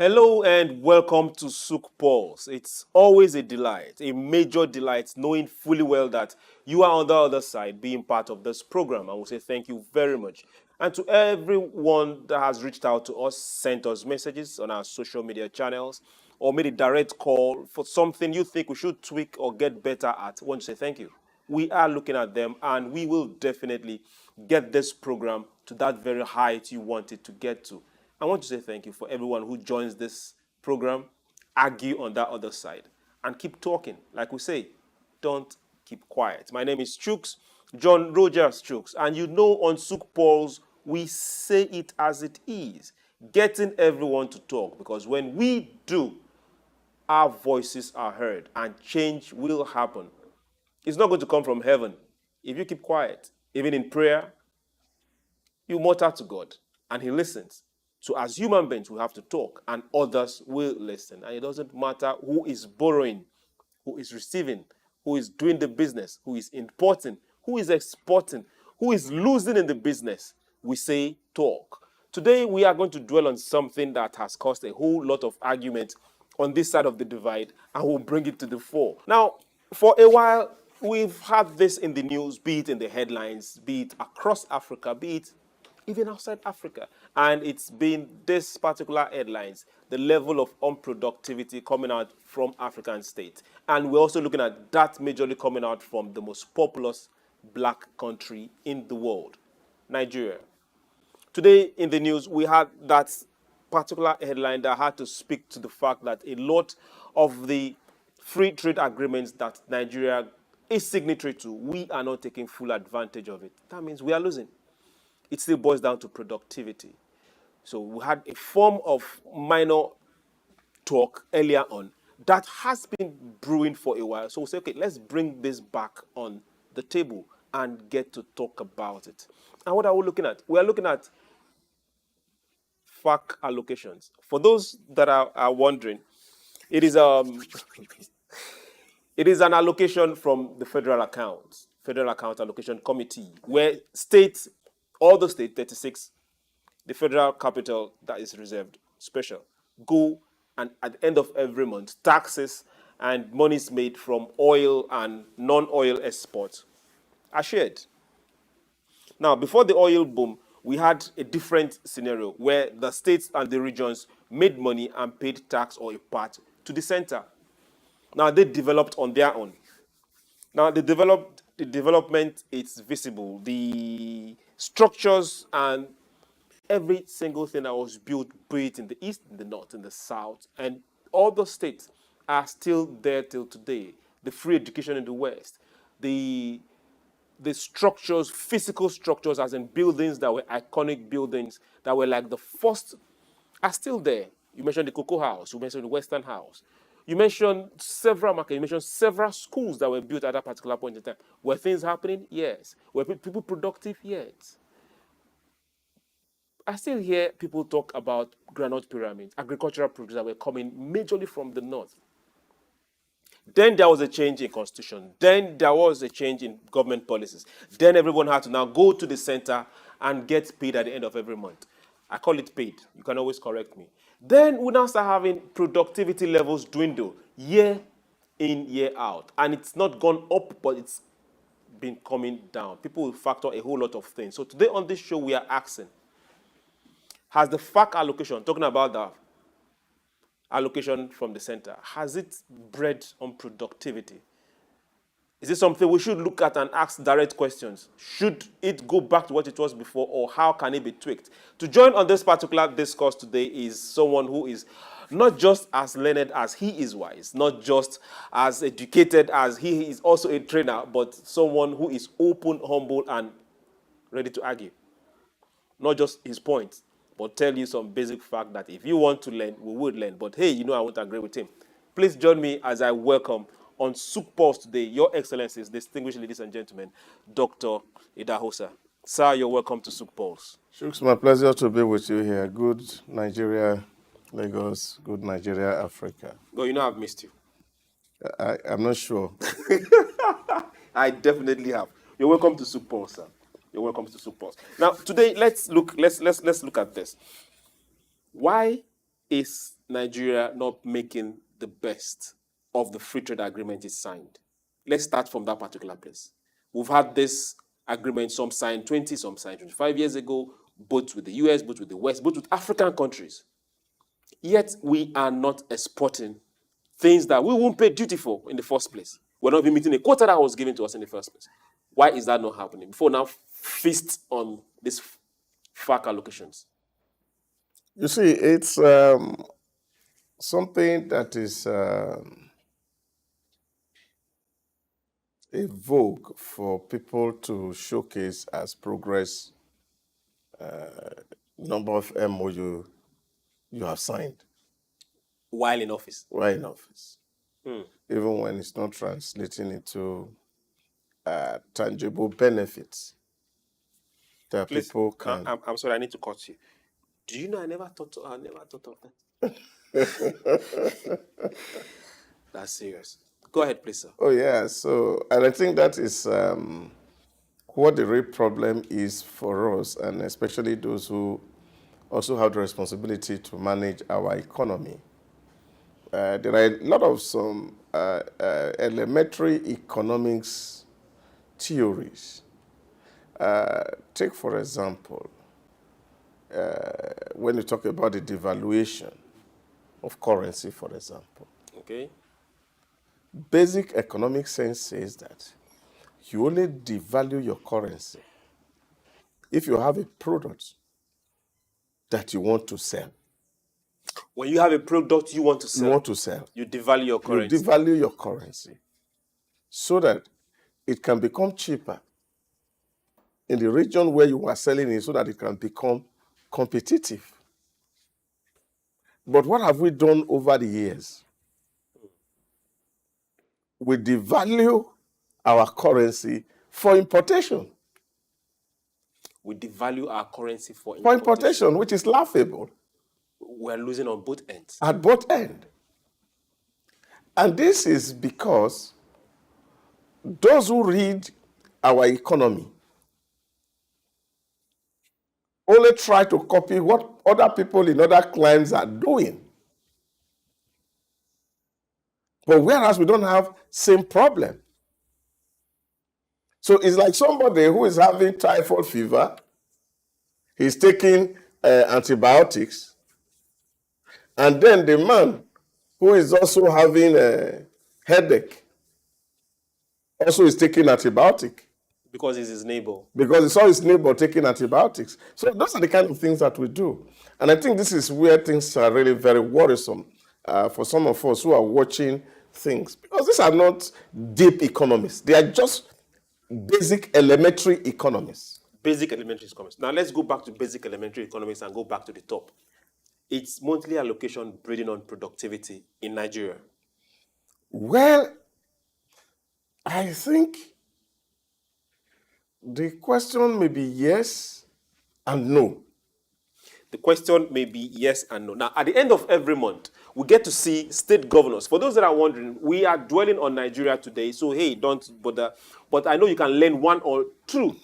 Hello and welcome to SOUQ Pulse. It's always a delight, a major delight, knowing fully well that you are on the other side being part of this program. I will say thank you very much. And to everyone that has reached out to us, sent us messages on our social media channels, or made a direct call for something you think we should tweak or get better at, I want to say thank you. We are looking at them and we will definitely get this program to that very height you want it to get to. I want to say thank you for everyone who joins this program, argue on that other side, and keep talking. Like we say, don't keep quiet. My name is Chuks John-Rogers Chuks, and you know on SOUQ Pulse, we say it as it is, getting everyone to talk, because when we do, our voices are heard, and change will happen. It's not going to come from heaven. If you keep quiet, even in prayer, you mutter to God, and He listens. So as human beings, we have to talk, and others will listen. And it doesn't matter who is borrowing, who is receiving, who is doing the business, who is importing, who is exporting, who is losing in the business. We say talk. Today, we are going to dwell on something that has caused a whole lot of argument on this side of the divide, and we'll bring it to the fore. Now, for a while, we've had this in the news, be it in the headlines, be it across Africa, be it even outside Africa. And it's been this particular headlines, the level of unproductivity coming out from African states. And we're also looking at that majorly coming out from the most populous black country in the world, Nigeria. Today in the news, we had that particular headline that had to speak to the fact that a lot of the free trade agreements that Nigeria is signatory to, we are not taking full advantage of it. That means we are losing. It still boils down to productivity. So we had a form of minor talk earlier on that has been brewing for a while. So we say, okay, let's bring this back on the table and get to talk about it. And what are we looking at? We are looking at FAAC allocations. For those that are wondering, it is it is an allocation from the Federal Account Allocation Committee, where states, all the states, 36, the federal capital that is reserved, special, go and at the end of every month, taxes and monies made from oil and non-oil exports are shared. Now, before the oil boom, we had a different scenario where the states and the regions made money and paid tax or a part to the center. Now, they developed on their own. Now, the development is visible. The structures and every single thing that was built, be it in the east, in the north, in the south, and all the states are still there till today. The free education in the west, the structures, physical structures, as in buildings that were iconic buildings that were like the first, are still there. You mentioned the Cocoa House, you mentioned the Western House. You mentioned several markets, you mentioned several schools that were built at that particular point in time. Were things happening? Yes. Were people productive? Yes. I still hear people talk about granite pyramids, agricultural produce that were coming majorly from the north. Then there was a change in constitution. Then there was a change in government policies. Then everyone had to now go to the center and get paid at the end of every month. I call it paid. You can always correct me. Then we now start having productivity levels dwindle year in, year out. And it's not gone up, but it's been coming down. People will factor a whole lot of things. So today on this show, we are asking, has the FAAC allocation, talking about the allocation from the center, has it bred on productivity? Is it something we should look at and ask direct questions? Should it go back to what it was before, or how can it be tweaked? To join on this particular discourse today is someone who is not just as learned as he is wise, not just as educated as he is also a trainer, but someone who is open, humble, and ready to argue. Not just his points, but tell you some basic fact that if you want to learn, we would learn. But hey, I won't agree with him. Please join me as I welcome on SOUQ Pulse today, Your Excellencies, distinguished ladies and gentlemen, Dr. Idahosa. Sir, you're welcome to SOUQ Pulse. Chuks, my pleasure to be with you here. Good Nigeria, Lagos. Good Nigeria, Africa. No, I've missed you. I'm not sure. I definitely have. You're welcome to SOUQ Pulse, sir. You're welcome to SOUQ Pulse. Now, today, let's look at this. Why is Nigeria not making the best of the free trade agreement it signed? Let's start from that particular place. We've had this agreement, some signed 20, some signed 25 years ago, both with the US, both with the West, both with African countries. Yet we are not exporting things that we won't pay duty for in the first place. We're not even meeting a quota that was given to us in the first place. Why is that not happening? Before now, feast on these FAAC allocations. You see, it's something that is a vogue for people to showcase as progress, number of MOU you have signed While in office. while in office. Even when it's not translating into tangible benefits that Please, people can. I'm sorry, I need to cut you. Do you know I never thought of that? That's serious. Go ahead, please, sir. Oh, yeah. So, and I think that is what the real problem is for us, and especially those who also have the responsibility to manage our economy. There are a lot of some elementary economics theories. Take, for example, when you talk about the devaluation of currency, for example. Okay. Basic economic sense says that you only devalue your currency if you have a product that you want to sell. When you have a product you want to sell, you devalue your currency. You devalue your currency so that it can become cheaper in the region where you are selling it, so that it can become competitive. But what have we done over the years? We devalue our currency for importation. We devalue our currency for importation, which is laughable. We're losing on both ends. At both ends. And this is because those who read our economy only try to copy what other people in other climes are doing. But whereas we don't have same problem. So it's like somebody who is having typhoid fever, he's taking antibiotics, and then the man who is also having a headache also is taking antibiotic. Because he's his neighbor. Because he saw his neighbor taking antibiotics. So those are the kind of things that we do. And I think this is where things are really very worrisome for some of us who are watching things. Because these are not deep economists. They are just basic elementary economists. Basic elementary economics. Now let's go back to basic elementary economics and go back to the top. It's monthly allocation breeding on productivity in Nigeria. Well, I think the question may be yes and no. The question may be yes and no. Now, at the end of every month, we get to see state governors. For those that are wondering, we are dwelling on Nigeria today, so hey, don't bother. But I know you can learn one or two,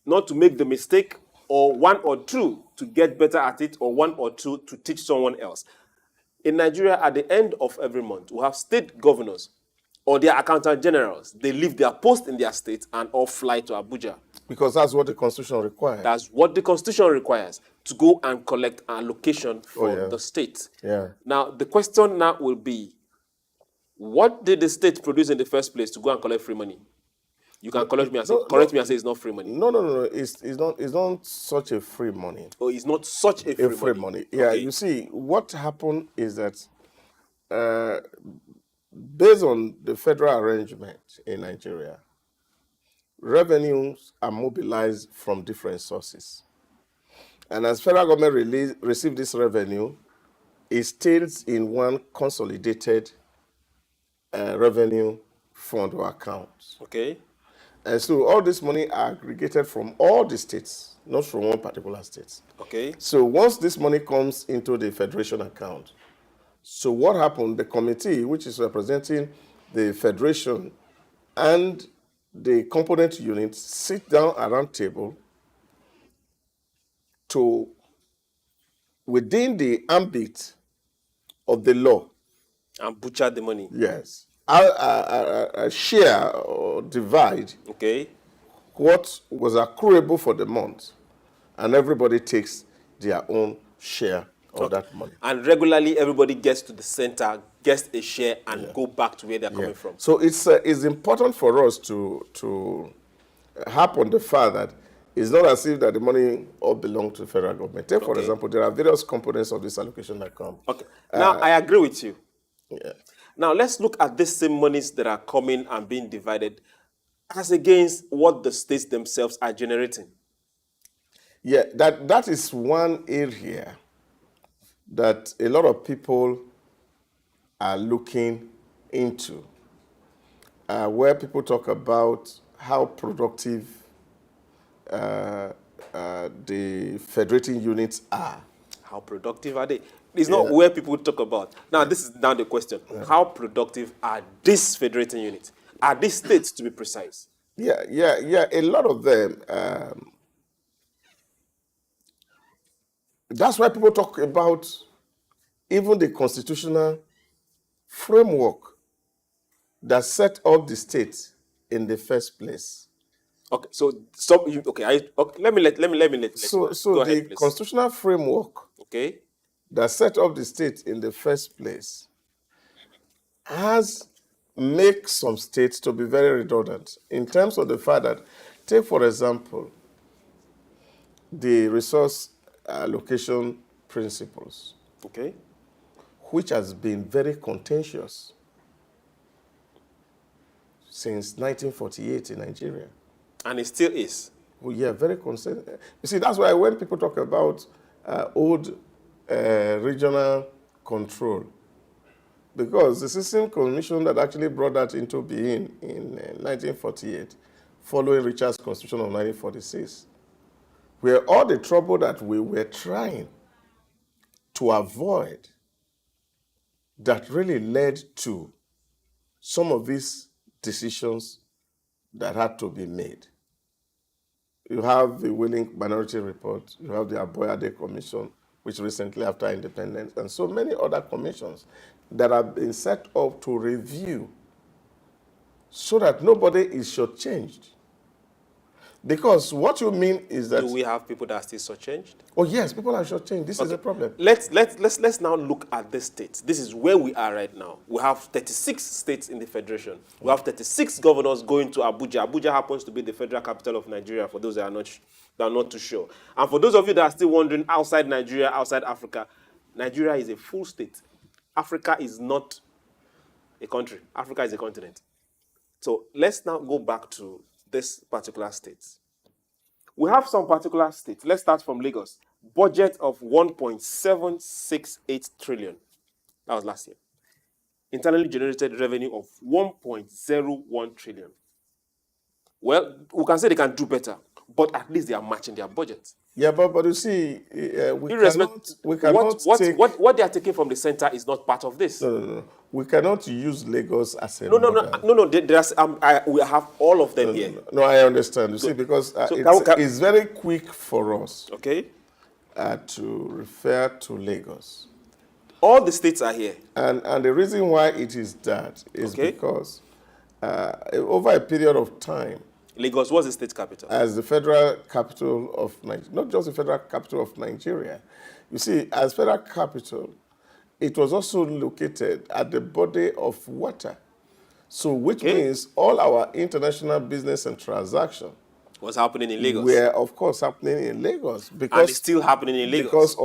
not to make the mistake, or one or two to get better at it, or one or two to teach someone else. In Nigeria, at the end of every month, we have state governors or their accountant generals. They leave their post in their state and all fly to Abuja. Because that's what the Constitution requires. That's what the Constitution requires, to go and collect an allocation for the state. Yeah. Now, the question now will be, what did the state produce in the first place to go and collect free money? You can correct me and say it's not free money. No. It's not such a free money. Oh, it's not such a free money. Yeah, okay. You see, what happened is that based on the federal arrangement in Nigeria, revenues are mobilized from different sources. And as federal government receives this revenue, it stays in one consolidated revenue fund or account. Okay. And so all this money are aggregated from all the states, not from one particular state. Okay. So once this money comes into the federation account, so what happened, the committee, which is representing the federation and the component units, sit down around table to within the ambit of the law, And butcher the money. yes, share or divide Okay. what was accruable for the month, and everybody takes their own share of that money. And regularly, everybody gets to the center, gets a share, and go back to where they're coming from. So it's important for us to harp on the fact that it's not as if that the money all belongs to the federal government. Take, for example, there are various components of this allocation that come. Okay. Now, I agree with you. Yeah. Now, let's look at these same monies that are coming and being divided as against what the states themselves are generating. Yeah, that is one area that a lot of people are looking into, where people talk about how productive the federating units are. How productive are they? It's not where people talk about. Now, this is now the question. How productive are these federating units? Are these states, to be precise? Yeah. A lot of them. That's why people talk about even the constitutional framework that set up the state in the first place. Okay, so stop. Okay, let me let. So Go the ahead, please. constitutional framework Okay. that set up the state in the first place has make some states to be very redundant in terms of the fact that, take for example, the resource allocation principles, Okay. which has been very contentious since 1948 in Nigeria. And it still is. Well, yeah, very concerned. You see, that's why when people talk about old regional control, because the System Commission that actually brought that into being in 1948, following Richard's Constitution of 1946, where all the trouble that we were trying to avoid that really led to some of these decisions that had to be made. You have the Willing Minority Report, you have the Aboyade Commission, which recently after independence, and so many other commissions that have been set up to review so that nobody is shortchanged. Because what you mean is that... Do we have people that are still shortchanged? Oh yes, people are shortchanged. This is a problem. Let's now look at the states. This is where we are right now. We have 36 states in the federation. We have 36 governors going to Abuja. Abuja happens to be the federal capital of Nigeria, for those that are not too sure. And for those of you that are still wondering, outside Nigeria, outside Africa, Nigeria is a full state. Africa is not a country. Africa is a continent. So let's now go back to this particular states. We have some particular states. Let's start from Lagos. Budget of 1.768 trillion. That was last year. Internally generated revenue of 1.01 trillion. Well, we can say they can do better, but at least they are matching their budget. Yeah, but you see, we cannot take... What they are taking from the center is not part of this. No. We cannot use Lagos as a No. We have all of them here. No, I understand. You see, because it's very quick for us to refer to Lagos. All the states are here. And the reason why it is that is because over a period of time, Lagos was the state capital. As the federal capital of Nigeria, not just the federal capital of Nigeria. You see, as federal capital, it was also located at the body of water. So, which means all our international business and transaction was happening in Lagos. Were, of course, happening in Lagos. Because, and it's still happening in Lagos. Because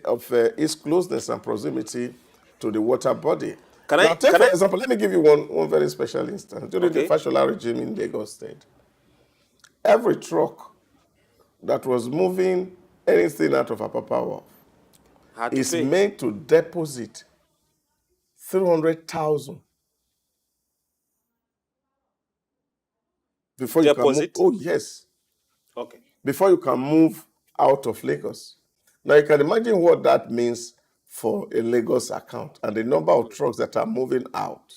of its closeness and proximity to the water body. For example, let me give you one very special instance. During the Fashola regime in Lagos State, every truck that was moving anything out of Apapa is made to deposit 300,000 before you can move. Oh yes. Okay. Before you can move out of Lagos. Now you can imagine what that means for a Lagos account and the number of trucks that are moving out.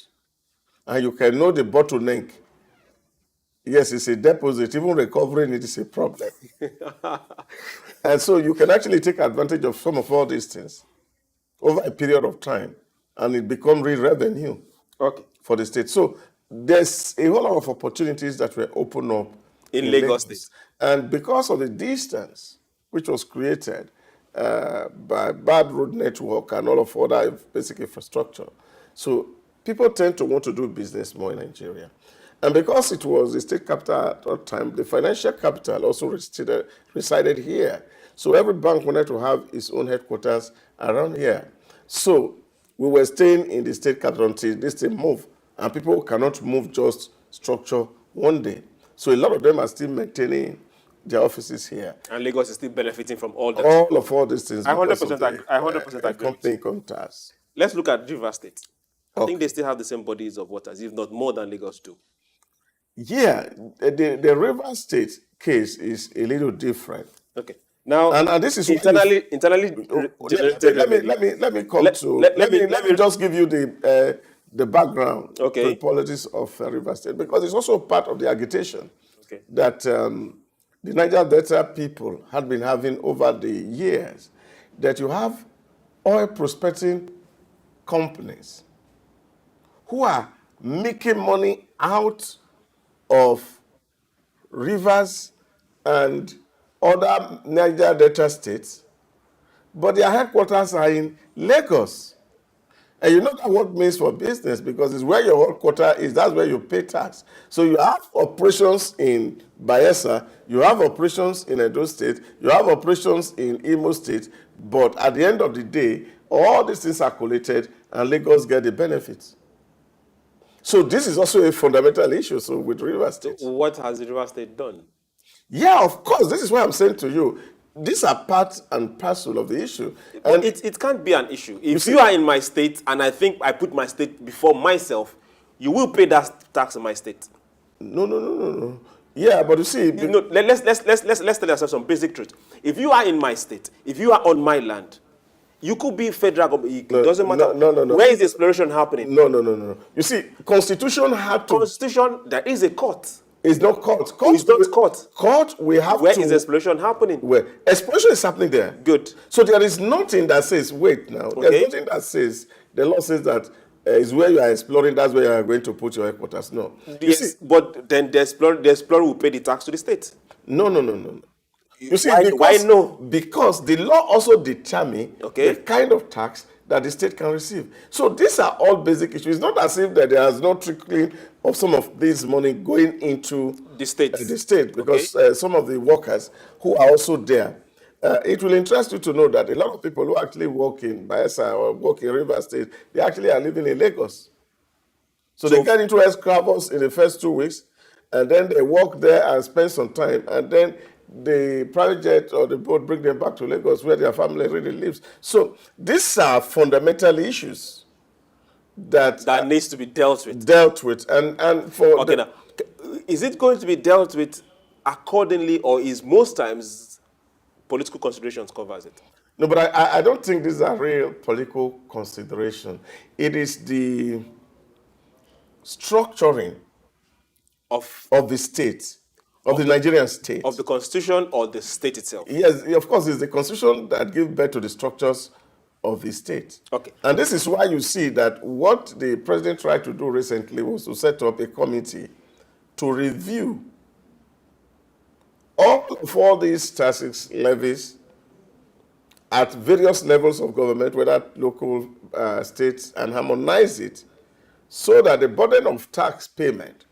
And you can know the bottleneck Yes, it's a deposit. Even recovering it is a problem. And so you can actually take advantage of some of all these things over a period of time, and it become real revenue Okay. for the state. So there's a whole lot of opportunities that were opened up In Lagos State. And because of the distance which was created by bad road network and all of other basic infrastructure, so people tend to want to do business more in Nigeria. And because it was the state capital at that time, the financial capital also resided here. So every bank wanted to have its own headquarters around here. So we were staying in the state capital until this thing moved. And people cannot move just structure one day. So a lot of them are still maintaining their offices here. And Lagos is still benefiting from all that. All these things. I 100% agree. Company income tax. Let's look at Rivers State. I think they still have the same bodies of waters, if not more than Lagos do. Yeah, the River State case is a little different. Okay. Now, and this is internally. Let me just give you the background to the politics of River State, because it's also part of the agitation that the Niger Delta people had been having over the years, that you have oil prospecting companies who are making money out of rivers and other Niger Delta states, but their headquarters are in Lagos. And you know that what means for business, because it's where your headquarters is, that's where you pay tax. So you have operations in Bayelsa, you have operations in Edo State, you have operations in Imo State, but at the end of the day, all these things are collated and Lagos get the benefits. So this is also a fundamental issue with River State. What has the River State done? Yeah, of course. This is why I'm saying to you, these are part and parcel of the issue. And it can't be an issue. If you are in my state, and I think I put my state before myself, you will pay that tax in my state. No. Yeah, but you see, let's tell ourselves some basic truth. If you are in my state, if you are on my land, you could be federal government. It doesn't matter. No. Where is the exploration happening? No. You see, Constitution had to. Constitution, there is a court. It's not court. It's not court. Court, we have Where to. Where is exploration happening? Where exploration is happening there. Good. So there is nothing that says, wait now. Okay. There's nothing that says, the law says that is where you are exploring, that's where you are going to put your headquarters. No. Yes, but then the explorer will pay the tax to the state. No. You see, why no? Because the law also determines the kind of tax that the state can receive. So these are all basic issues. It's not as if that there is no trickling of some of this money going into the state. Because some of the workers who are also there, it will interest you to know that a lot of people who actually work in Bayelsa or work in River State, they actually are living in Lagos. So they get into escravos in the first 2 weeks, and then they work there and spend some time, and then the private jet or the boat bring them back to Lagos where their family really lives. So these are fundamental issues that needs to be dealt with. And for now, is it going to be dealt with accordingly, or is most times political considerations covers it? No, but I don't think these are real political consideration. It is the structuring of the state. Of the Nigerian state. Of the constitution or the state itself? Yes, of course, it's the constitution that gives birth to the structures of the state. Okay. And this is why you see that what the president tried to do recently was to set up a committee to review all these taxes, levies at various levels of government, whether local, states, and harmonize it so that the burden of tax payment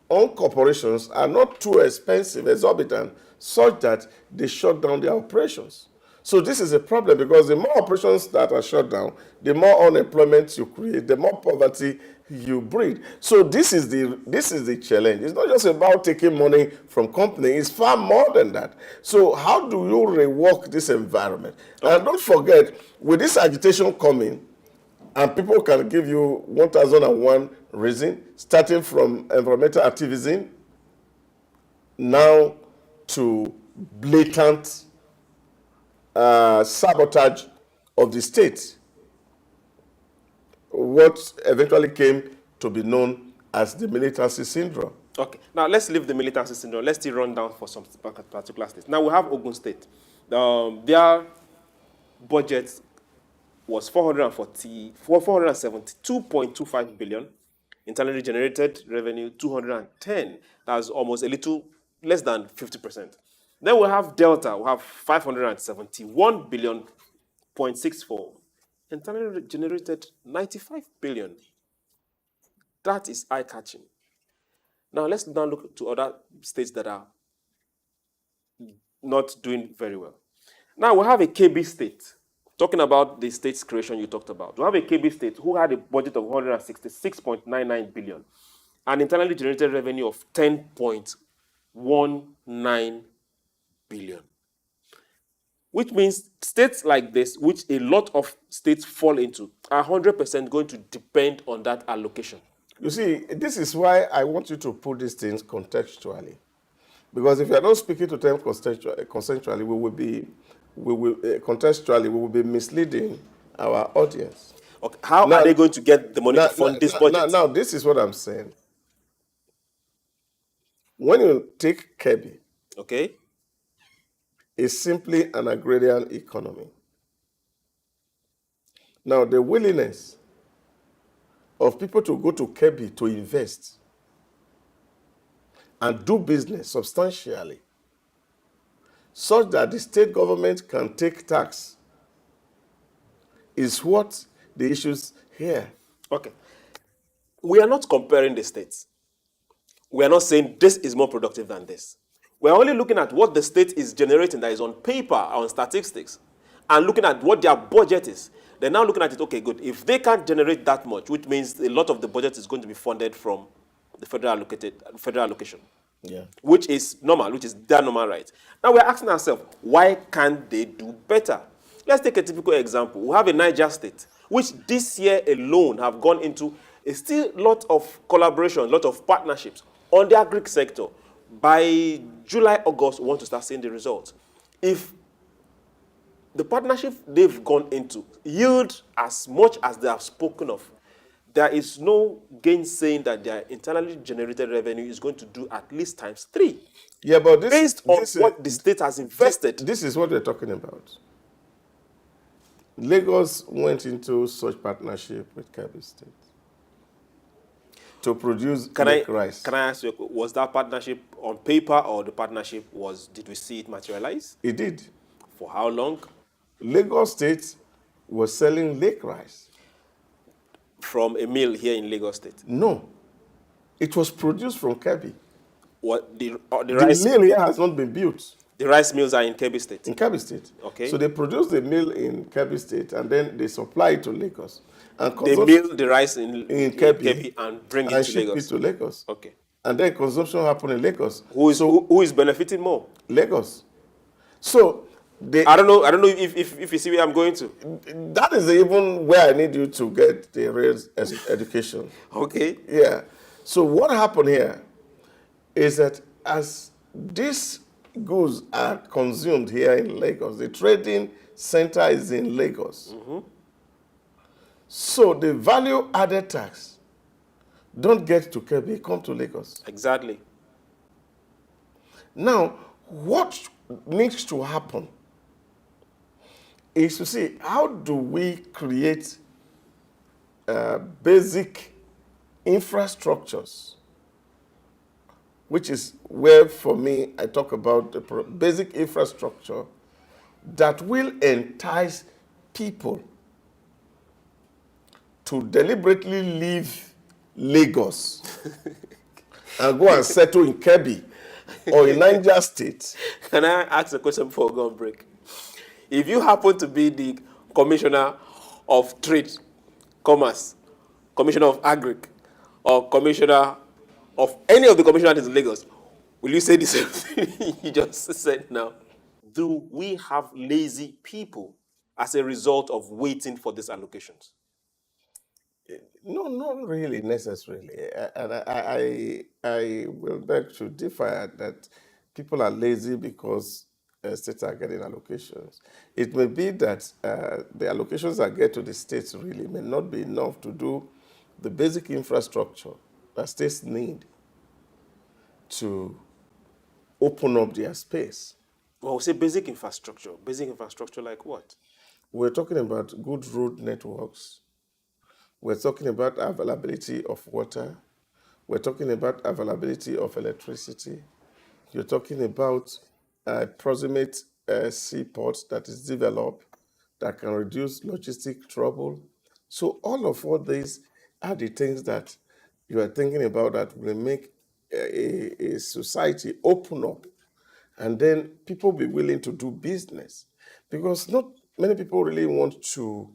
on corporations are not too expensive, exorbitant, such that they shut down their operations. So this is a problem, because the more operations that are shut down, the more unemployment you create, the more poverty you breed. So this is the challenge. It's not just about taking money from companies, it's far more than that. So how do you rework this environment? And don't forget, with this agitation coming, and people can give you 1001 reason, starting from environmental activism now to blatant sabotage of the state, what eventually came to be known as the militancy syndrome. Okay, now let's leave the militancy syndrome. Let's still run down for some particular states. Now we have Ogun State. Their budget was 472.25 billion. Internally generated revenue 210. That's almost a little less than 50%. Then we have Delta. We have 571 billion 0.64. Internally generated 95 billion. That is eye-catching. Now let's now look to other states that are not doing very well. Now we have a KB state. Talking about the state's creation you talked about. We have a KB state who had a budget of 166.99 billion and internally generated revenue of 10.19 billion. Which means states like this, which a lot of states fall into, are 100% going to depend on that allocation. You see, this is why I want you to put these things contextually. Because if you are not speaking to them consensually, contextually, we will be misleading our audience. Okay. How are they going to get the money to fund this budget? Now, this is what I'm saying. When you take Kebbi, okay, it's simply an agrarian economy. Now, the willingness of people to go to Kebbi to invest and do business substantially, such that the state government can take tax, is what the issues here. Okay. We are not comparing the states. We are not saying this is more productive than this. We are only looking at what the state is generating that is on paper, on statistics, and looking at what their budget is. They're now looking at it, okay, good. If they can't generate that much, which means a lot of the budget is going to be funded from the federal allocation. Yeah. Which is normal, which is their normal right. Now we're asking ourselves, why can't they do better? Let's take a typical example. We have a Niger state, which this year alone have gone into a still lot of collaboration, a lot of partnerships on the agri sector. By July, August, we want to start seeing the results. If the partnership they've gone into yield as much as they have spoken of, there is no gainsaying that their internally generated revenue is going to do at least times 3. Yeah, but based on what the state has invested. This is what we're talking about. Lagos went into such partnership with Kebbi State to produce rice. Can I ask you, was that partnership on paper or the partnership did we see it materialize? It did. For how long? Lagos State was selling lake rice. From a mill here in Lagos State? No. It was produced from Kebbi. What, the rice mill here has not been built. The rice mills are in Kebbi State? In Kebbi State. Okay. So they produce the mill in Kebbi State and then they supply it to Lagos. And they mill the rice in Kebbi and bring it to ship Lagos? it to Lagos. Okay. And then consumption happen in Lagos. Who is benefiting more? Lagos. So I don't know if you see where I'm going to. That is even where I need you to get the real education. Okay. Yeah. So what happened here is that as these goods are consumed here in Lagos, the trading center is in Lagos. Mm-hmm. So the value added tax don't get to Kebbi, come to Lagos. Exactly. Now, what needs to happen is to see how do we create basic infrastructures, which is where, for me, I talk about the basic infrastructure that will entice people to deliberately leave Lagos and go and settle in Kebbi or in Niger State. Can I ask a question before we go on break? If you happen to be the Commissioner of Trade, Commerce, Commissioner of Agric, or Commissioner of any of the commissioners in Lagos, will you say the same thing you just said now? Do we have lazy people as a result of waiting for these allocations? No, not really necessarily. And I will beg to differ that people are lazy because states are getting allocations. It may be that the allocations that get to the states really may not be enough to do the basic infrastructure that states need. to open up their space. Well, we say basic infrastructure. Basic infrastructure like what? We're talking about good road networks. We're talking about availability of water. We're talking about availability of electricity. You're talking about a proximate seaport that is developed that can reduce logistic trouble. So all these are the things that you are thinking about that will make a society open up, and then people be willing to do business, because not many people really want to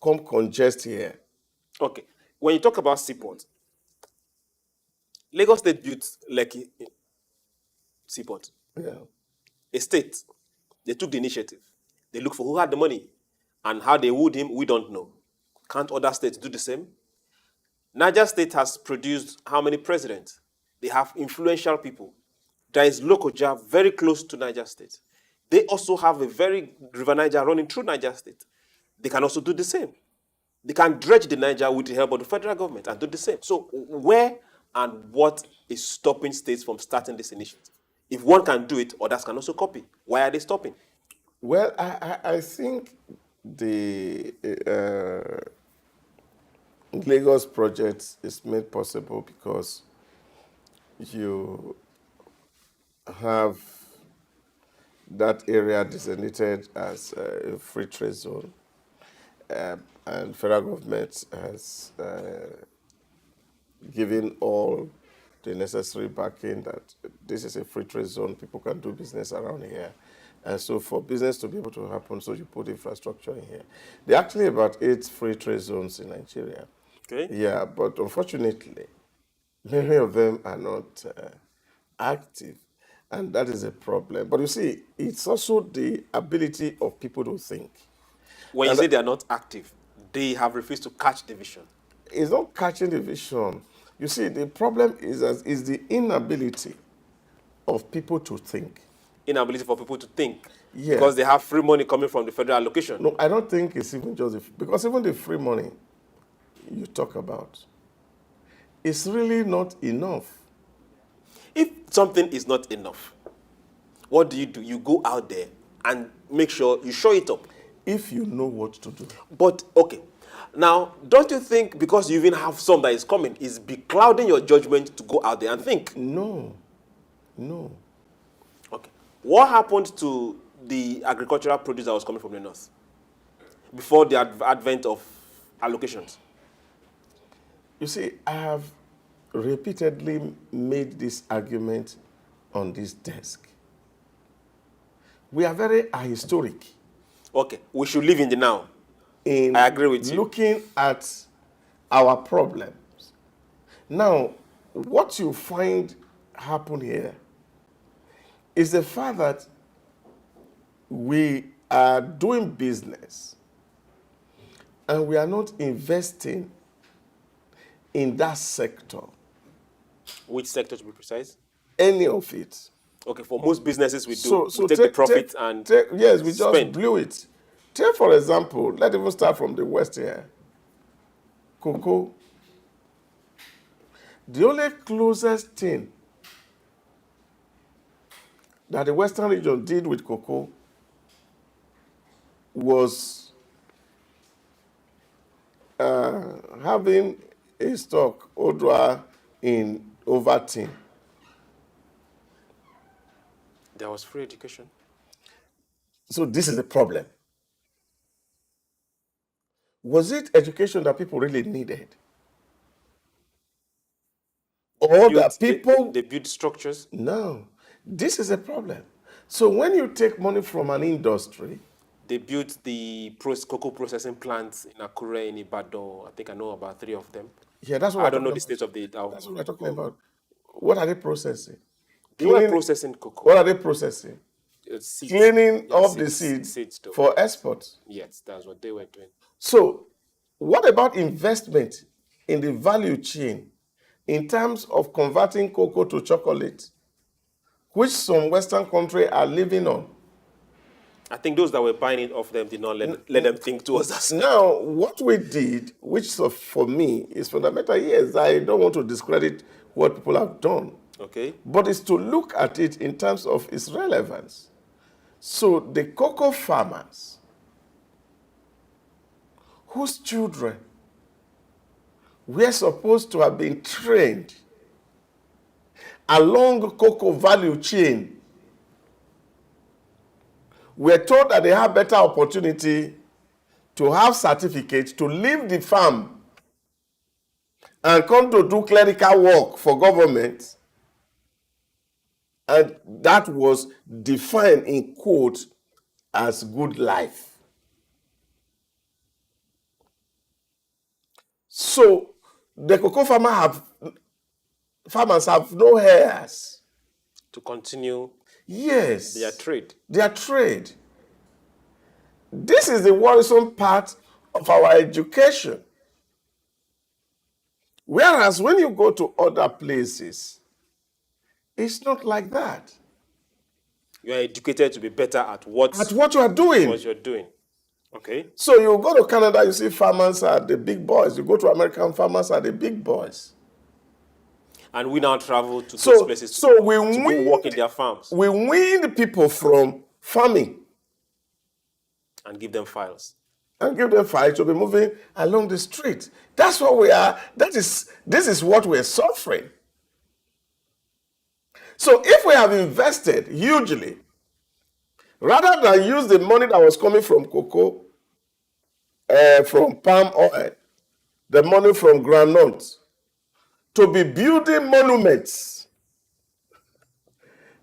come congest here. Okay. When you talk about seaport, Lagos State built Lekki seaport. Yeah. A state, they took the initiative. They looked for who had the money. And how they wooed him, we don't know. Can't other states do the same? Niger State has produced how many presidents? They have influential people. There is Lokoja very close to Niger State. They also have a very River Niger running through Niger State. They can also do the same. They can dredge the Niger with the help of the federal government and do the same. So where and what is stopping states from starting this initiative? If one can do it, others can also copy. Why are they stopping? Well, I think the Lagos project is made possible because you have that area designated as a free trade zone, and federal government has given all the necessary backing that this is a free trade zone, people can do business around here. And so for business to be able to happen, so you put infrastructure in here. There are actually about 8 free trade zones in Nigeria. Okay. Yeah, but unfortunately, many of them are not active, and that is a problem. But you see, it's also the ability of people to think. When you And say they are not active, they have refused to catch the vision. It's not catching the vision. You see, the problem is the inability of people to think. Inability for people to think. Yeah. Because they have free money coming from the federal allocation. No, I don't think it's even just because even the free money you talk about, it's really not enough. If something is not enough, what do? You go out there and make sure you show it up. If you know what to do. But, okay. Now, don't you think because you even have some that is coming, is beclouding your judgment to go out there and think? No. Okay. What happened to the agricultural produce that was coming from the north before the advent of allocations? You see, I have repeatedly made this argument on this desk. We are very ahistoric. Okay, we should live in the now. In I agree with you. looking at our problems. Now, what you find happen here is the fact that we are doing business and we are not investing in that sector. Which sector to be precise? Any of it. Okay, for most businesses we do. So we take the profit and yes, we just spend. blew it. Take, for example, let's even start from the west here. Cocoa. The only closest thing that the western region did with cocoa was having a stock, Odra, in Overton. There was free education. So this is the problem. Was it education that people really needed? Or that people... They build structures. No. This is a problem. So when you take money from an industry... They built the cocoa processing plants in Akure, in Ibadan. I think I know about 3 of them. Yeah, that's what I don't know the state of the... That's what we're talking about. What are they processing? They were processing cocoa. What are they processing? Seeds. Cleaning Yeah, of the seeds for export. Yes, that's what they were doing. So, what about investment in the value chain in terms of converting cocoa to chocolate, which some Western countries are living on? I think those that were buying it off them did not let them think towards us. Now, what we did, which for me is fundamental, yes, I don't want to discredit what people have done. Okay. but it's to look at it in terms of its relevance. So the cocoa farmers whose children were supposed to have been trained along cocoa value chain were told that they have better opportunity to have certificates to leave the farm and come to do clerical work for government, and that was defined in quotes as good life. So the cocoa farmers have no heirs To continue yes their trade. their trade. This is the worrisome part of our education. Whereas when you go to other places, it's not like that. You are educated to be better at what you are doing. you're doing. Okay. So you go to Canada, you see farmers are the big boys. You go to American, farmers are the big boys. And we now travel to those places to go work in their farms We wean people from farming and give them files. and give them files to be moving along the street. That's what we are. This is what we're suffering. So if we have invested hugely, rather than use the money that was coming from cocoa, from palm oil, the money from groundnuts, to be building monuments,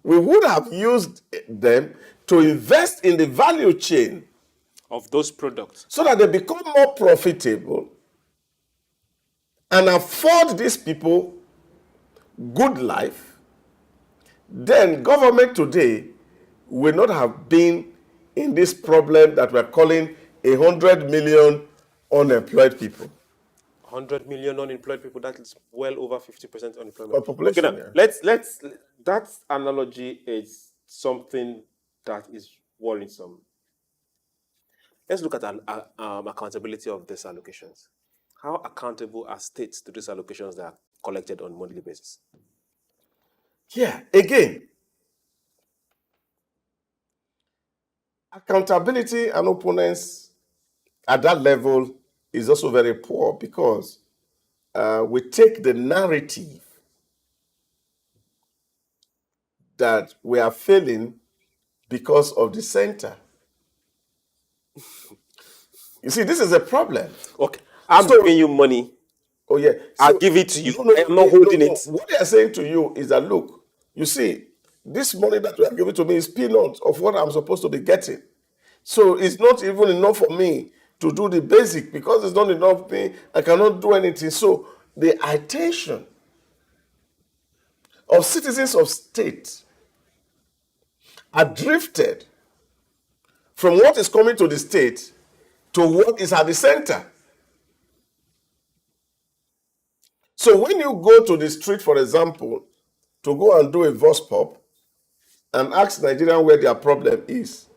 we would have used them to invest in the value chain Of those products. so that they become more profitable and afford these people good life. Then government today will not have been in this problem that we're calling 100 million unemployed people. 100 million unemployed people, that is well over 50% unemployment. Of population, Okay, now, let's that analogy is something that is worrisome. Let's look at accountability of these allocations. How accountable are states to these allocations that are collected on a monthly basis? Yeah, again, accountability and openness at that level is also very poor because we take the narrative that we are failing because of the center. You see, this is a problem. Okay, I'm giving you money. Oh, yeah. I'll give it to you. I'm not holding it. What they are saying to you is that, look, you see, this money that you are giving to me is peanuts of what I'm supposed to be getting. So it's not even enough for me to do the basic. Because it's not enough for me, I cannot do anything. So the attention of citizens of state are drifted from what is coming to the state to what is at the center. So when you go to the street, for example, to go and do a voice pop and ask Nigerians where their problem is,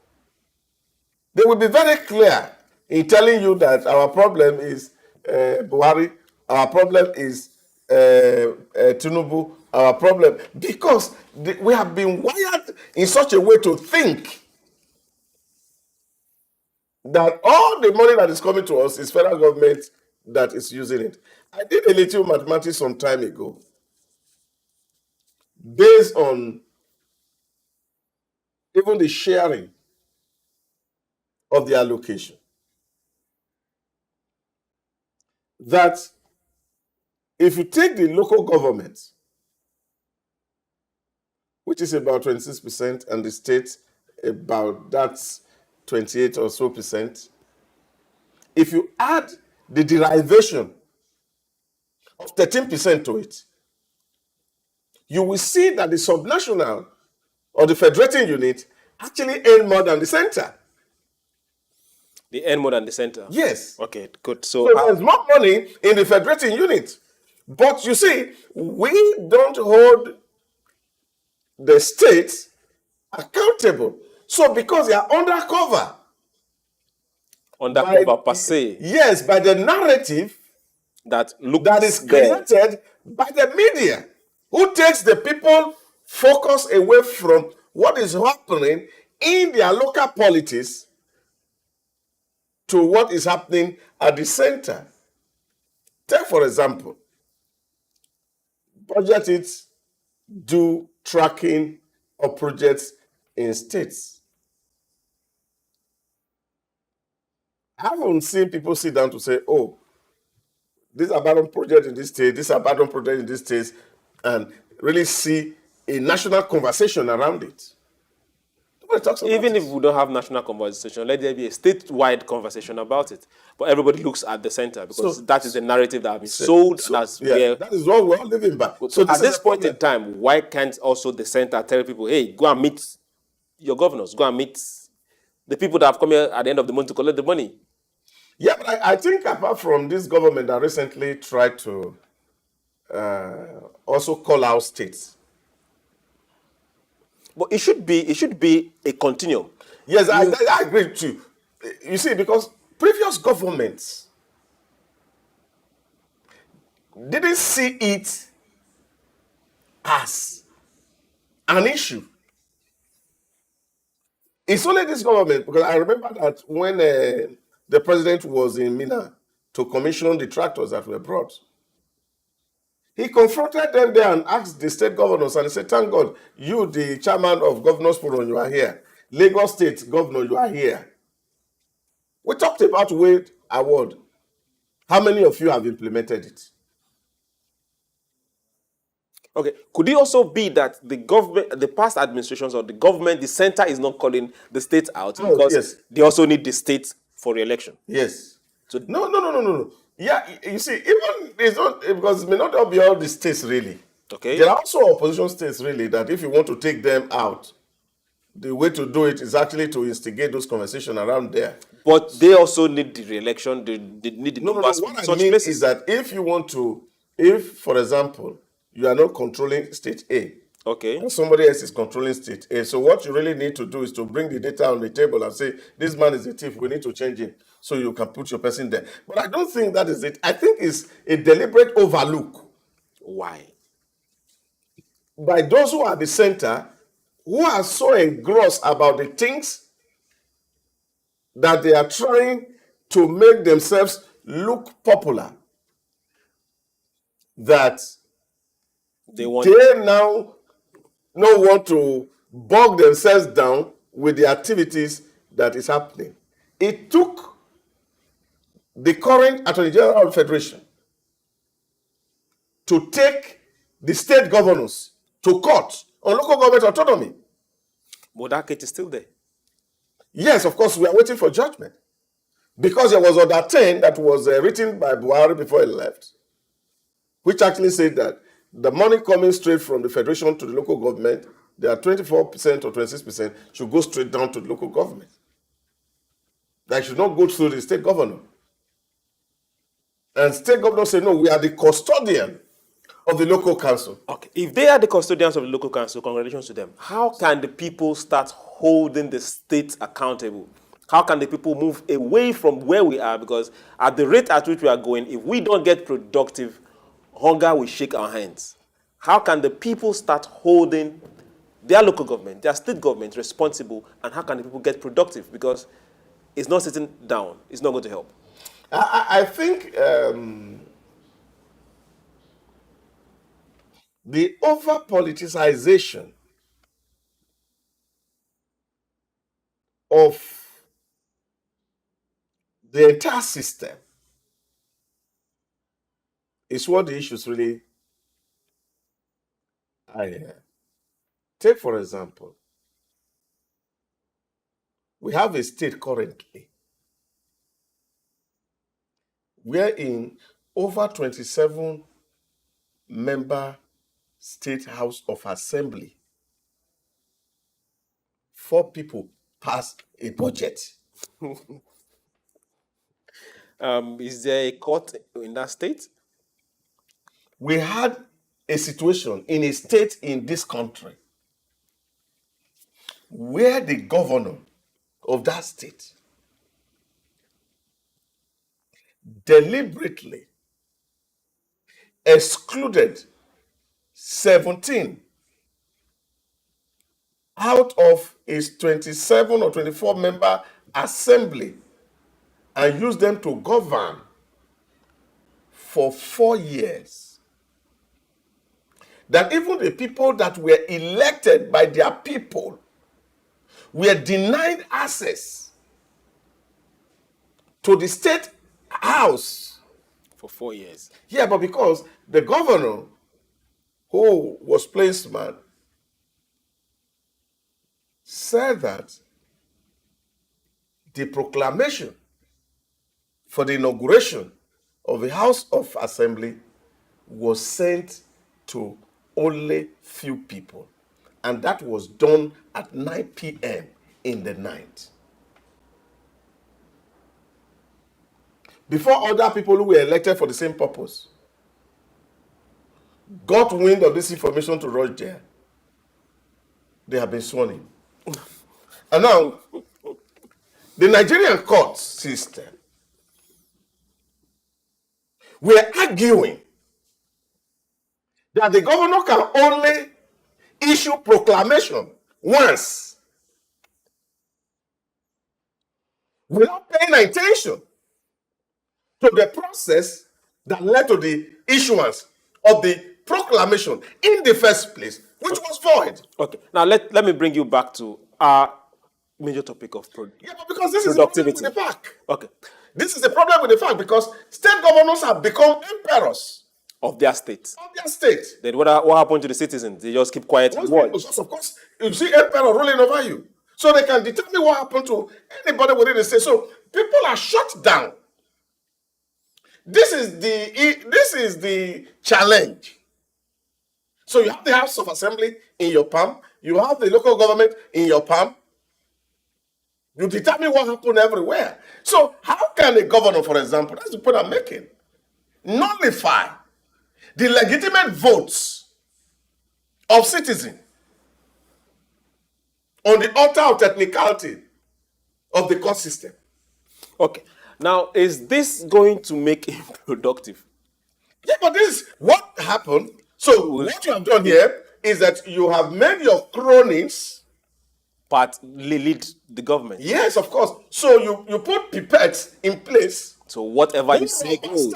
they will be very clear in telling you that our problem is Buhari, our problem is Tinubu, our problem, because we have been wired in such a way to think that all the money that is coming to us is federal government that is using it. I did a little mathematics some time ago based on even the sharing of the allocation. That if you take the local government, which is about 26%, and the state about that's 28 or so percent, if you add the derivation of 13% to it, you will see that the subnational or the federating unit actually earn more than the center. They earn more than the center? Yes. Okay, good. So there's more money in the federating unit. But you see, we don't hold the states accountable. So because they are undercover. Undercover per se. Yes, by the narrative that is created by the media, who takes the people focus away from what is happening in their local politics to what is happening at the center. Take, for example, budget it, do tracking of projects in states. I haven't seen people sit down to say, oh, this abandoned project in this state, this abandoned project in this state, and really see a national conversation around it. Nobody talks about Even it. if we don't have national conversation, let there be a statewide conversation about it. But everybody looks at the center because that is the narrative that has been sold. That's where. That is what we're all living by. So at this point in time, why can't also the center tell people, hey, go and meet your governors, go and meet the people that have come here at the end of the month to collect the money? Yeah, but I think apart from this government that recently tried to also call out states. But it should be a continuum. Yes, I agree too. You see, because previous governments didn't see it as an issue. It's only this government, because I remember that when the president was in Mina to commission the tractors that were brought, he confronted them there and asked the state governors, and he said, thank God, you, the chairman of Governors Forum, you are here. Lagos State Governor, you are here. We talked about Wade Award. How many of you have implemented it? Okay. Could it also be that the government, the past administrations or the government, the center is not calling the states out because they also need the states for re-election? Yes. So no. Yeah, you see, even it's not because it may not all be all the states really. Okay. There are also opposition states really that if you want to take them out, the way to do it is actually to instigate those conversations around there. But they also need the re-election. They need the numbers. What I mean is that if you want to, if for example, you are not controlling state A, okay, and somebody else is controlling state A, so what you really need to do is to bring the data on the table and say, this man is a thief, we need to change him, so you can put your person there. But I don't think that is it. I think it's a deliberate overlook. Why? By those who are at the center, who are so engrossed about the things that they are trying to make themselves look popular, that they now don't want to bog themselves down with the activities that is happening. It took the current Attorney General of the Federation to take the state governors to court on local government autonomy. But that case is still there. Yes, of course, we are waiting for judgment. Because there was Order 10 that was written by Buhari before he left, which actually said that the money coming straight from the federation to the local government, there are 24% or 26%, should go straight down to the local government. That should not go through the state governor. And state governor said, no, we are the custodian of the local council. Okay, if they are the custodians of the local council, congratulations to them. How can the people start holding the state accountable? How can the people move away from where we are? Because at the rate at which we are going, if we don't get productive, hunger will shake our hands. How can the people start holding their local government, their state government responsible, and how can the people get productive? Because it's not sitting down. It's not going to help. I think the over-politicization of the entire system is what the issues really are here. Take, for example, we have a state currently wherein over 27 member State House of Assembly, 4 people pass a budget. Is there a court in that state? We had a situation in a state in this country where the governor of that state deliberately excluded 17 out of his 27 or 24 member assembly and used them to govern for 4 years. That even the people that were elected by their people were denied access to the state house. For 4 years. Yeah, but because the governor, who was playing smart, said that the proclamation for the inauguration of the House of Assembly was sent to only few people. And that was done at 9 p.m. in the night. Before other people who were elected for the same purpose got wind of this information to rush there, they have been sworn in. And now, the Nigerian court system, we are arguing that the governor can only issue proclamation once without paying attention to the process that led to the issuance of the proclamation in the first place, which was void. Okay, now let me bring you back to our major topic of Yeah, but because this is the problem productivity. with the FAAC. Okay. This is the problem with the FAAC because state governors have become emperors Of their state. of their state. Then what happened to the citizens? They just keep quiet and watch. Because of course, you see emperor ruling over you. So they can determine what happened to anybody within the state. So people are shut down. This is the challenge. So you have the House of Assembly in your palm. You have the local government in your palm. You determine what happened everywhere. So how can a governor, for example, that's the point I'm making, nullify the legitimate votes of citizens on the altar of technicality of the court system? Okay. Now, is this going to make him productive? Yeah, but this is what happened. So what you have done here is that you have made your cronies. But lead the government. Yes, of course. So you put pipettes in place. So whatever you say goes.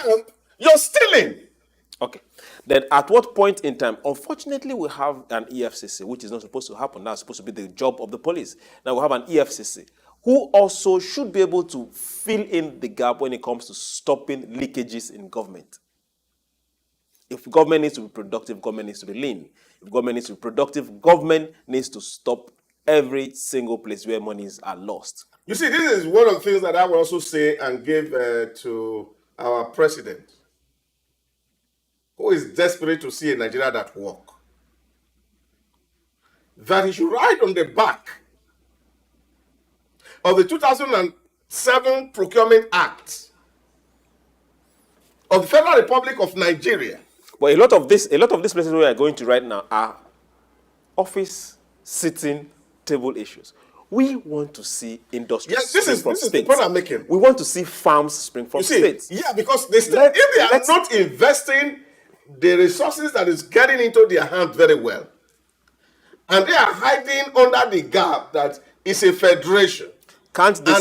You're stealing. Okay. Then at what point in time, unfortunately, we have an EFCC, which is not supposed to happen. That's supposed to be the job of the police. Now we have an EFCC, who also should be able to fill in the gap when it comes to stopping leakages in government. If government needs to be productive, government needs to be lean. If government needs to be productive, government needs to stop every single place where monies are lost. You see, this is one of the things that I will also say and give to our president, who is desperate to see a Nigeria that works. That he should write on the back of the 2007 Procurement Act of the Federal Republic of Nigeria. But a lot of these places we are going to right now are office sitting table issues. We want to see industry. Yes, this is the point I'm making. We want to see farms spring from states. Yeah, because if they are not investing the resources that is getting into their hands very well, and they are hiding under the gap that it's a federation. Can't the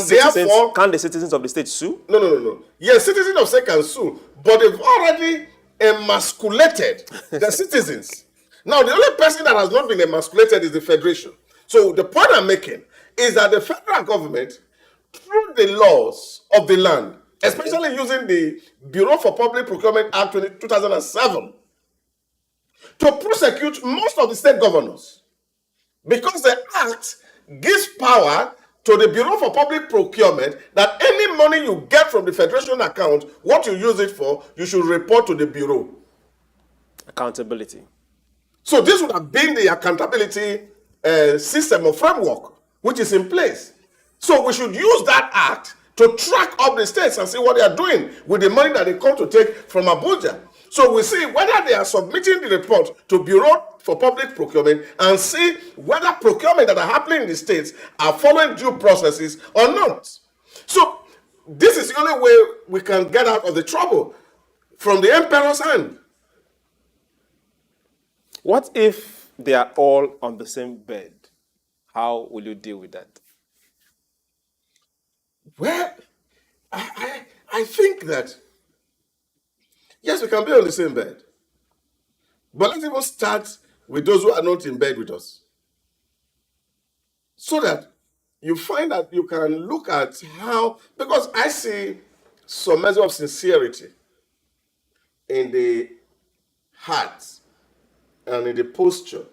citizens of the state sue? No. Yes, citizens of the state can sue, but they've already emasculated the citizens. Now, the only person that has not been emasculated is the federation. So the point I'm making is that the federal government, through the laws of the land, especially using the Bureau for Public Procurement Act 2007, to prosecute most of the state governors. Because the act gives power to the Bureau for Public Procurement that any money you get from the federation account, what you use it for, you should report to the Bureau. Accountability. So this would have been the accountability system or framework which is in place. So we should use that act to track up the states and see what they are doing with the money that they come to take from Abuja. So we see whether they are submitting the report to Bureau for Public Procurement and see whether procurement that are happening in the states are following due processes or not. So this is the only way we can get out of the trouble from the emperor's hand. What if they are all on the same bed? How will you deal with that? Well, I think that, yes, we can be on the same bed. But let's even start with those who are not in bed with us. So that you find that you can look at how, because I see some measure of sincerity in the heart and in the posture,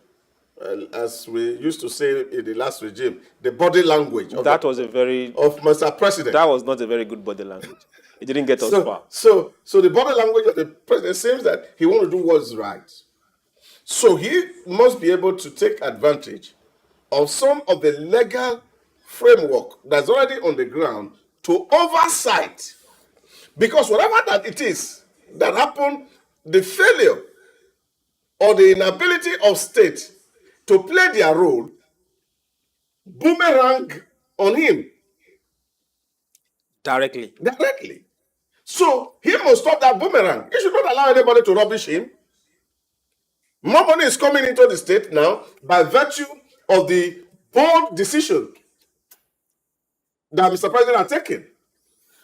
as we used to say in the last regime, the body language of, That was a very of Mr. President. that was not a very good body language. It didn't get us far. So the body language of the president seems that he wants to do what's right. So he must be able to take advantage of some of the legal framework that's already on the ground to oversight. Because whatever that it is that happened, the failure or the inability of state to play their role boomerang on him Directly. So he must stop that boomerang. He should not allow anybody to rubbish him. More money is coming into the state now by virtue of the bold decision that Mr. President has taken.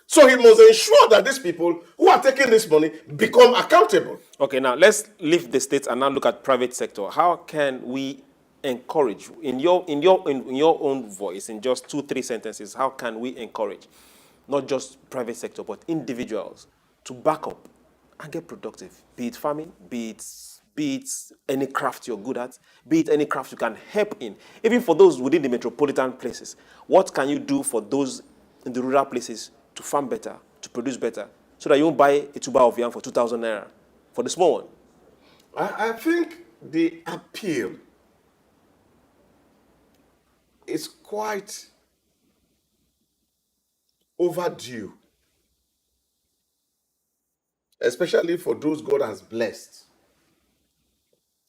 So he must ensure that these people who are taking this money become accountable. Okay, now let's leave the states and now look at private sector. How can we encourage, in your own voice, in just 2-3 sentences, how can we encourage not just private sector but individuals to back up and get productive? Be it farming, be it any craft you're good at, be it any craft you can help in. Even for those within the metropolitan places, what can you do for those in the rural places to farm better, to produce better, so that you won't buy a tuber of yam for 2,000 naira for the small one? I think the appeal is quite overdue, especially for those God has blessed.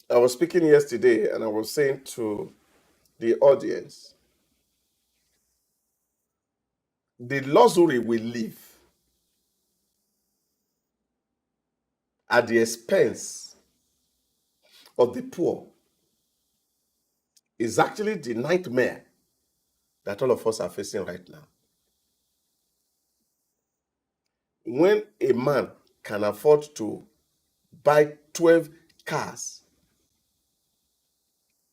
I was speaking yesterday and I was saying to the audience, the luxury we live at the expense of the poor is actually the nightmare that all of us are facing right now. When a man can afford to buy 12 cars,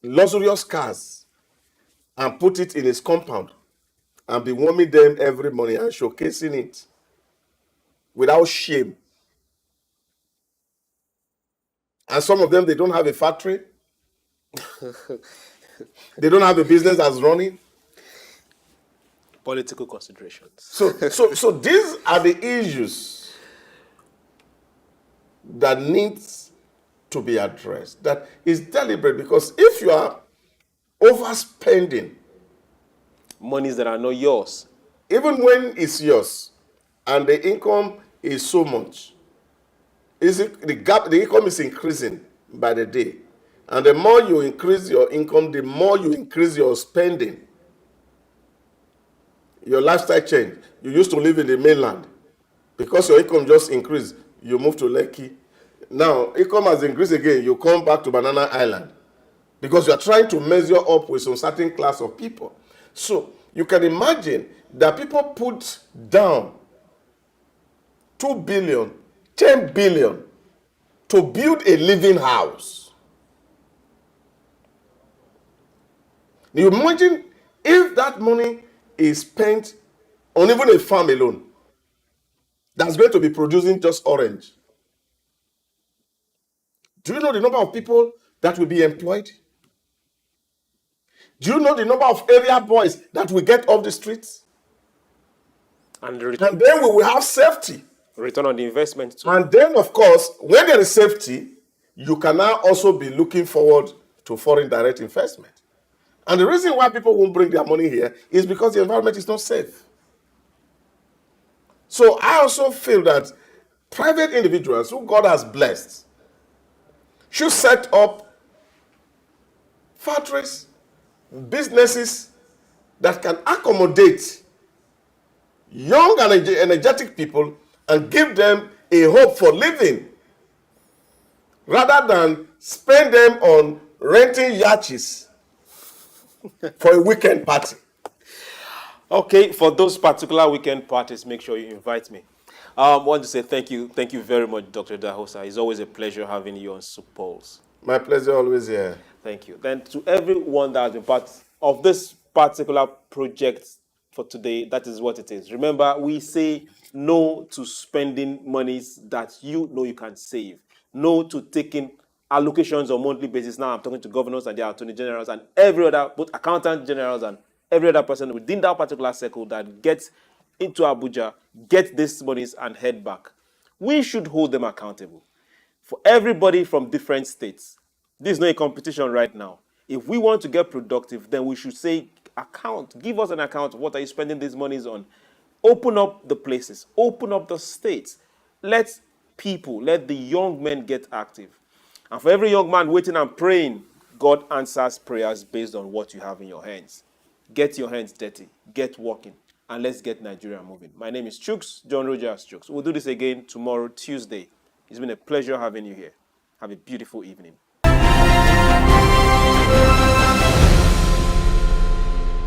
luxurious cars, and put it in his compound and be warming them every morning and showcasing it without shame. And some of them, they don't have a factory. They don't have a business that's running. Political considerations. So these are the issues that needs to be addressed. That is deliberate, because if you are overspending Monies that are not yours, even when it's yours, and the income is so much, the income is increasing by the day. And the more you increase your income, the more you increase your spending. Your lifestyle change. You used to live in the mainland. Because your income just increased, you move to Lekki. Now, income has increased again, you come back to Banana Island. Because you are trying to measure up with some certain class of people. So, you can imagine that people put down 2 billion, 10 billion to build a living house. You imagine if that money is spent on even a farm alone that's going to be producing just orange. Do you know the number of people that will be employed? Do you know the number of area boys that will get off the streets? and And then we will have safety. return on the investment too. And then, of course, when there is safety, you can now also be looking forward to foreign direct investment. And the reason why people won't bring their money here is because the environment is not safe. So I also feel that private individuals who God has blessed should set up factories, businesses that can accommodate young and energetic people and give them a hope for living, rather than spend them on renting yachts for a weekend party. Okay, for those particular weekend parties, make sure you invite me. I want to say thank you very much, Dr. Idahosa. It's always a pleasure having you on SOUQ Pulse. My pleasure always here. Thank you. Then to everyone that has been part of this particular project for today, that is what it is. Remember, we say no to spending monies that you know you can save. No to taking allocations on monthly basis. Now I'm talking to governors and their attorney generals and every other, both accountant generals and every other person within that particular circle that gets into Abuja, get these monies and head back. We should hold them accountable. For everybody from different states, this is not a competition right now. If we want to get productive, then we should say, give us an account of what are you spending these monies on. Open up the places, open up the states. Let the young men get active. And for every young man waiting and praying, God answers prayers based on what you have in your hands. Get your hands dirty, get working, and let's get Nigeria moving. My name is Chuks John-Rogers Chuks. We'll do this again tomorrow, Tuesday. It's been a pleasure having you here. Have a beautiful evening.